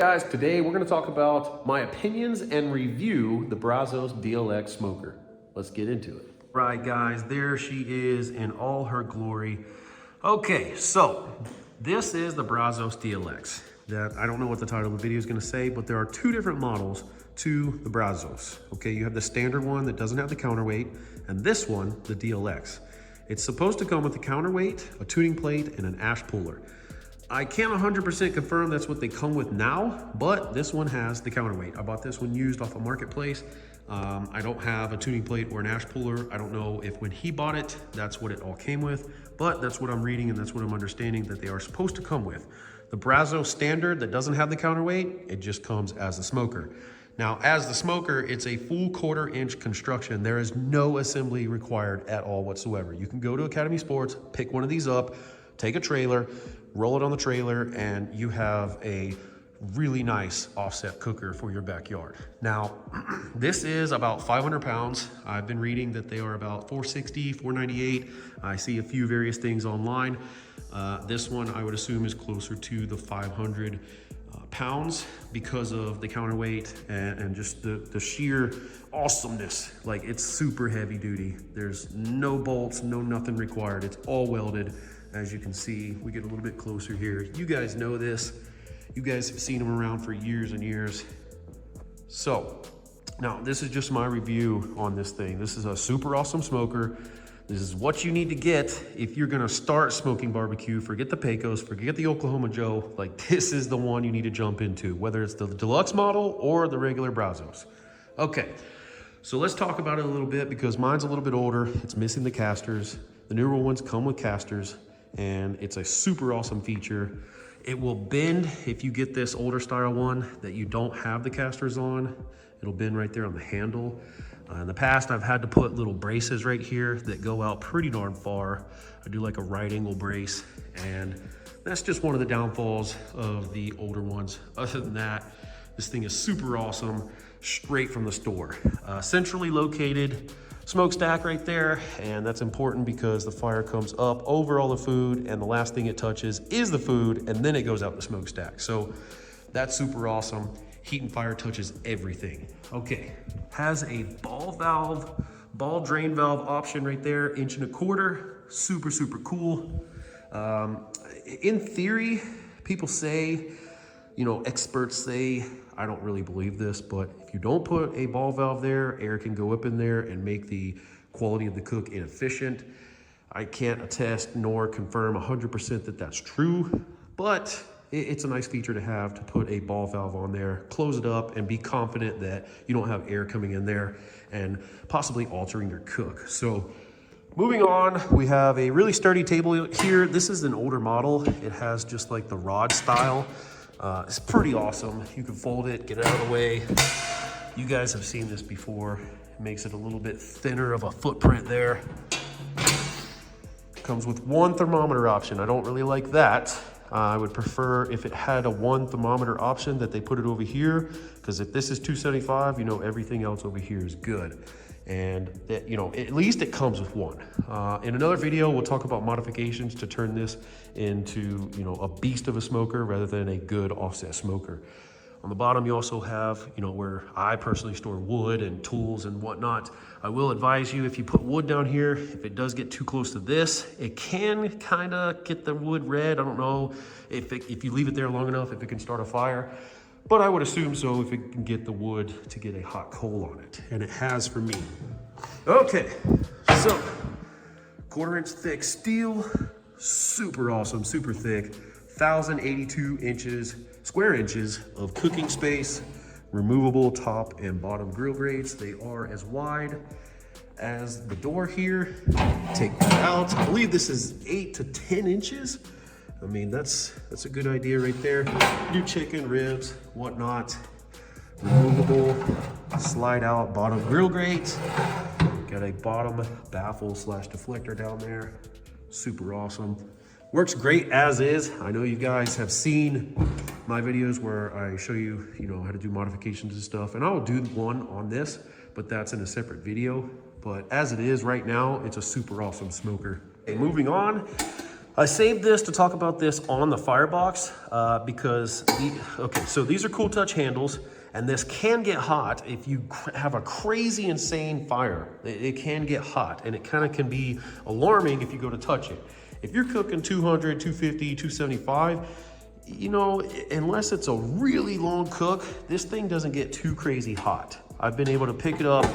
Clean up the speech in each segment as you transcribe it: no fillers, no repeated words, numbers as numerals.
Guys, today we're going to talk about my opinions and review the Brazos DLX smoker. Let's get into it. Right, guys, there she is in all her glory. Okay, so this is the Brazos DLX. I don't know what the title of the video is going to say, but there are two different models to the Brazos. Okay, you have the standard one that doesn't have the counterweight, and this one, the DLX. It's supposed to come with a counterweight, a tuning plate, and an ash puller. I can't 100% confirm that's what they come with now, but this one has the counterweight. I bought this one used off a marketplace. I don't have a tuning plate or an ash puller. I don't know if when he bought it, that's what it all came with, but that's what I'm reading and that's what I'm understanding that they are supposed to come with. The Brazos standard that doesn't have the counterweight, it just comes as a smoker. Now, as the smoker, it's a full 1/4 inch construction. There is no assembly required at all whatsoever. You can go to Academy Sports, pick one of these up, take a trailer, roll it on the trailer, and you have a really nice offset cooker for your backyard. Now, this is about 500 pounds. I've been reading that they are about 460, 498. I see a few various things online. This one I would assume is closer to the 500 pounds because of the counterweight and just the sheer awesomeness. Like, it's super heavy duty. There's no bolts, no nothing required. It's all welded. As you can see, we get a little bit closer here. You guys know this. You guys have seen them around for years and years. So now this is just my review on this thing. This is a super awesome smoker. This is what you need to get if you're gonna start smoking barbecue. Forget the Pecos, forget the Oklahoma Joe. Like, this is the one you need to jump into, whether it's the deluxe model or the regular Brazos. Okay, so let's talk about it a little bit because mine's a little bit older. It's missing the casters. The newer ones come with casters, and it's a super awesome feature. It will bend if you get this older style one that you don't have the casters on. It'll bend right there on the handle. In the past, I've had to put little braces right here that go out pretty darn far. I do like a right angle brace, and that's just one of the downfalls of the older ones. Other than that, this thing is super awesome, straight from the store. Centrally located smokestack right there, and that's important because the fire comes up over all the food, and the last thing it touches is the food, and then it goes out the smokestack. So that's super awesome. Heat and fire touches everything. Okay, has a ball drain valve option right there, 1.25 inches. Super, super cool. In theory, people say, experts say, I don't really believe this, but if you don't put a ball valve there, air can go up in there and make the quality of the cook inefficient. I can't attest nor confirm 100% that that's true, but it's a nice feature to have, to put a ball valve on there, close it up, and be confident that you don't have air coming in there and possibly altering your cook. So moving on, we have a really sturdy table here. This is an older model. It has just like the rod style. It's pretty awesome. You can fold it, get it out of the way. You guys have seen this before. It makes it a little bit thinner of a footprint there. Comes with one thermometer option. I don't really like that. I would prefer if it had a one thermometer option that they put it over here, because if this is 275, everything else over here is good. And that, at least it comes with one. In another video, we'll talk about modifications to turn this into, a beast of a smoker rather than a good offset smoker. On the bottom, you also have, where I personally store wood and tools and whatnot. I will advise you, if you put wood down here, if it does get too close to this, it can kind of get the wood red. I don't know if you leave it there long enough, if it can start a fire. But I would assume so if it can get the wood to get a hot coal on it. And it has for me. Okay, so 1/4 inch thick steel, super awesome, super thick, 1,082 square inches of cooking space, removable top and bottom grill grates. They are as wide as the door here. Take that out. I believe this is 8 to 10 inches. I mean, that's a good idea right there. Do chicken, ribs, whatnot. Removable, slide out bottom grill grate. Got a bottom baffle / deflector down there. Super awesome. Works great as is. I know you guys have seen my videos where I show you, how to do modifications and stuff, and I'll do one on this, but that's in a separate video. But as it is right now, it's a super awesome smoker. Okay, moving on. I saved this to talk about this on the firebox because, so these are Cool Touch handles, and this can get hot if you have a crazy, insane fire. It can get hot, and it kind of can be alarming if you go to touch it. If you're cooking 200, 250, 275, you know, unless it's a really long cook, this thing doesn't get too crazy hot. I've been able to pick it up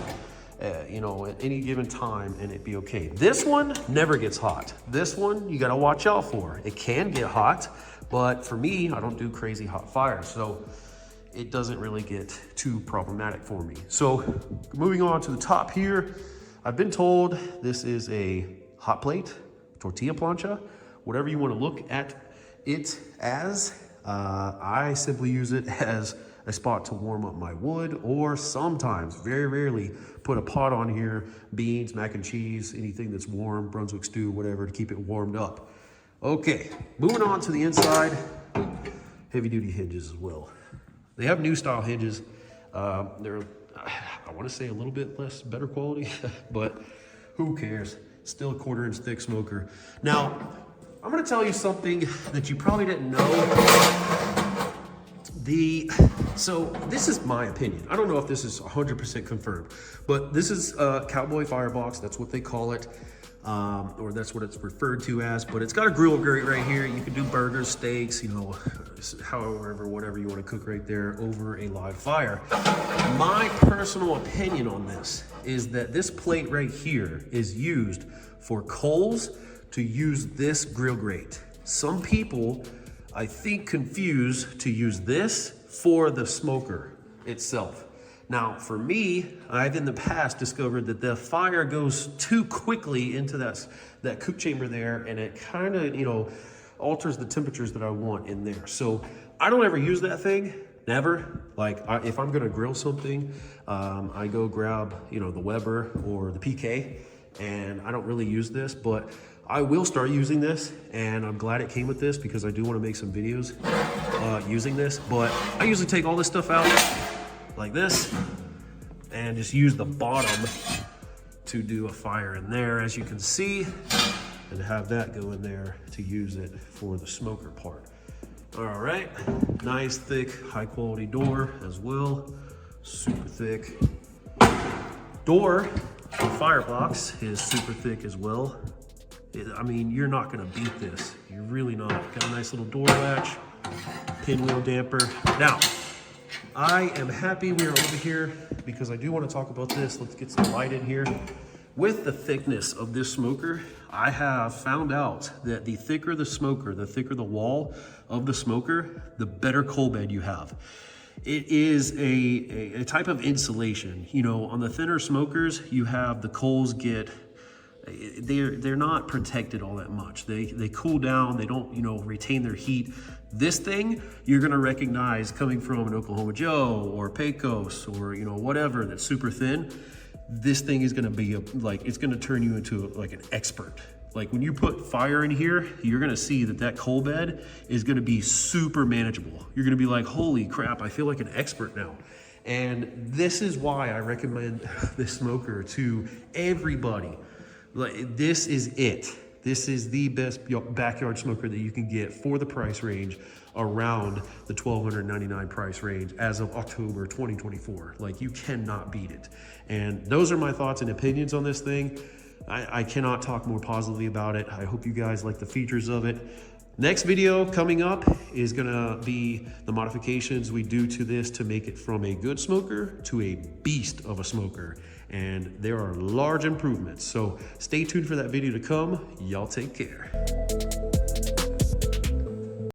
you know, at any given time and it'd be okay. This one never gets hot. This one you gotta watch out for. It can get hot, but for me, I don't do crazy hot fires, so it doesn't really get too problematic for me. So moving on to the top here, I've been told this is a hot plate, tortilla plancha, whatever you wanna look at it as. I simply use it as a spot to warm up my wood, or sometimes, very rarely, put a pot on here, beans, mac and cheese, anything that's warm, Brunswick stew, whatever, to keep it warmed up. Okay, moving on to the inside, heavy duty hinges as well. They have new style hinges. They're, I wanna say a little bit better quality, but who cares? Still a 1/4 inch thick smoker. Now, I'm gonna tell you something that you probably didn't know. So this is my opinion. I don't know if this is 100% confirmed, but this is a Cowboy Firebox. That's what they call it, or that's what it's referred to as. But it's got a grill grate right here. You can do burgers, steaks, you know, however, whatever you want to cook right there over a live fire. My personal opinion on this is that this plate right here is used for coals to use this grill grate. Some people, I think, confuse to use this for the smoker itself. Now, for me, I've in the past discovered that the fire goes too quickly into that cook chamber there, and it kind of, you know, alters the temperatures that I want in there. So I don't ever use that thing, never. Like, if I'm gonna grill something, I go grab, you know, the Weber or the PK, and I don't really use this, but I will start using this, and I'm glad it came with this because I do want to make some videos using this. But I usually take all this stuff out like this and just use the bottom to do a fire in there, as you can see, and have that go in there to use it for the smoker part. All right, nice thick, high quality door as well, super thick. Door, the firebox is super thick as well. I mean, you're not gonna beat this. You're really not. Got a nice little door latch, pinwheel damper. Now, I am happy we are over here because I do want to talk about this. Let's get some light in here. With the thickness of this smoker, I have found out that the thicker the smoker, the thicker the wall of the smoker, the better coal bed you have. It is a type of insulation. You know, on the thinner smokers, you have the coals get, they're not protected all that much. They cool down, they don't, you know, retain their heat. This thing, you're gonna recognize coming from an Oklahoma Joe or Pecos or, you know, whatever that's super thin. This thing is gonna be it's gonna turn you into like an expert. Like when you put fire in here, you're gonna see that coal bed is gonna be super manageable. You're gonna be like, holy crap, I feel like an expert now. And this is why I recommend this smoker to everybody. Like, this is it. This is the best backyard smoker that you can get for the price range around the $1,299 price range as of October 2024. Like, you cannot beat it. And those are my thoughts and opinions on this thing. I cannot talk more positively about it. I hope you guys like the features of it. Next video coming up is gonna be the modifications we do to this to make it from a good smoker to a beast of a smoker. And there are large improvements. So stay tuned for that video to come. Y'all take care.